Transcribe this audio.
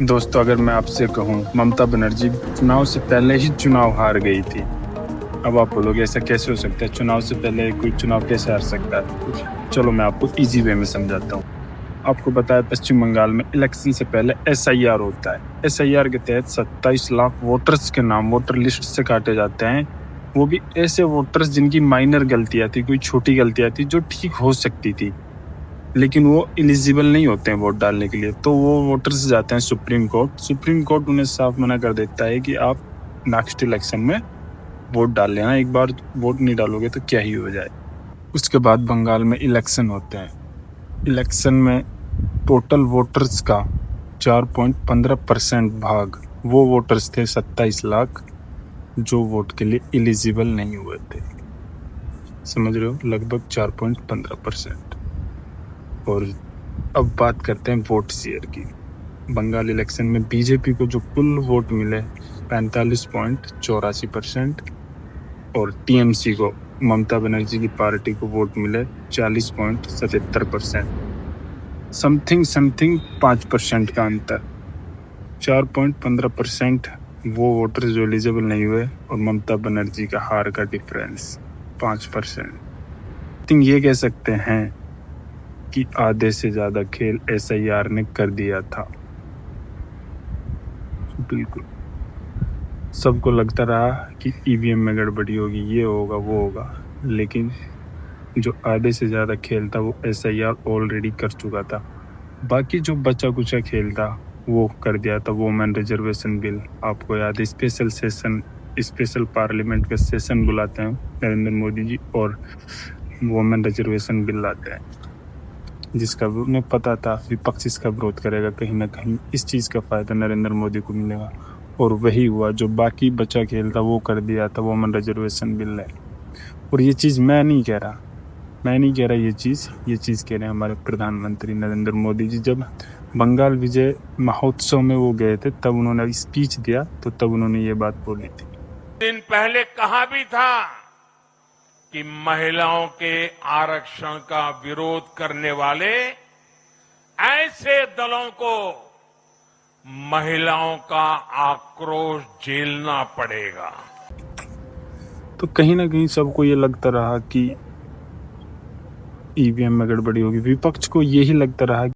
दोस्तों, अगर मैं आपसे कहूँ ममता बनर्जी चुनाव से पहले ही चुनाव हार गई थी। अब आप बोलोगे ऐसा कैसे हो सकता है? चुनाव से पहले कोई चुनाव कैसे हार सकता है? चलो मैं आपको ईज़ी वे में समझाता हूँ। आपको पता है पश्चिम बंगाल में इलेक्शन से पहले एसआईआर होता है। एसआईआर के तहत 27 लाख वोटर्स के नाम वोटर लिस्ट से काटे जाते हैं। वो भी ऐसे वोटर्स जिनकी माइनर गलतियाँ थी, कोई छोटी गलतियाँ थी जो ठीक हो सकती थी। लेकिन वो एलिजिबल नहीं होते हैं वोट डालने के लिए, तो वो वोटर्स जाते हैं सुप्रीम कोर्ट। सुप्रीम कोर्ट उन्हें साफ मना कर देता है कि आप नेक्स्ट इलेक्शन में वोट डाल लेना, एक बार वोट नहीं डालोगे तो क्या ही हो जाए। उसके बाद बंगाल में इलेक्शन होते हैं। इलेक्शन में टोटल वोटर्स का 4.15% भाग वो वोटर्स थे 27 लाख जो वोट के लिए एलिजिबल नहीं हुए थे। समझ रहे हो? लगभग 4.15%। और अब बात करते हैं वोट शेयर की। बंगाल इलेक्शन में बीजेपी को जो कुल वोट मिले 45.84% और टीएमसी को, ममता बनर्जी की पार्टी को वोट मिले 40.77%। समथिंग 5% का अंतर। 4.15% वो वोटर जो एलिजिबल नहीं हुए और ममता बनर्जी का हार का डिफरेंस 5%। ये कह सकते हैं कि आधे से ज़्यादा खेल एसआईआर ने कर दिया था। बिल्कुल सबको लगता रहा कि ईवीएम में गड़बड़ी होगी, ये होगा वो होगा, लेकिन जो आधे से ज़्यादा खेल था वो एसआईआर ऑलरेडी कर चुका था। बाकी जो बचा कुचा खेल था वो कर दिया था। वुमेन रिजर्वेशन बिल, आपको याद है, स्पेशल पार्लियामेंट का सेशन बुलाते हैं नरेंद्र मोदी जी और वुमेन रिजर्वेशन बिल लाते हैं, जिसका उन्हें पता था विपक्ष इसका विरोध करेगा, कहीं ना कहीं इस चीज़ का फ़ायदा नरेंद्र मोदी को मिलेगा, और वही हुआ। जो बाकी बचा खेल था वो कर दिया था वुमेन रिजर्वेशन बिल ने। और ये चीज़ मैं नहीं कह रहा ये चीज़ कह रहे हैं हमारे प्रधानमंत्री नरेंद्र मोदी जी। जब बंगाल विजय महोत्सव में वो गए थे तब उन्होंने स्पीच दिया, तो तब उन्होंने ये बात बोली थी। दिन पहले कहा भी था कि महिलाओं के आरक्षण का विरोध करने वाले ऐसे दलों को महिलाओं का आक्रोश झेलना पड़ेगा। तो कहीं ना कहीं सबको ये लगता रहा कि ईवीएम में गड़बड़ी होगी, विपक्ष को यही लगता रहा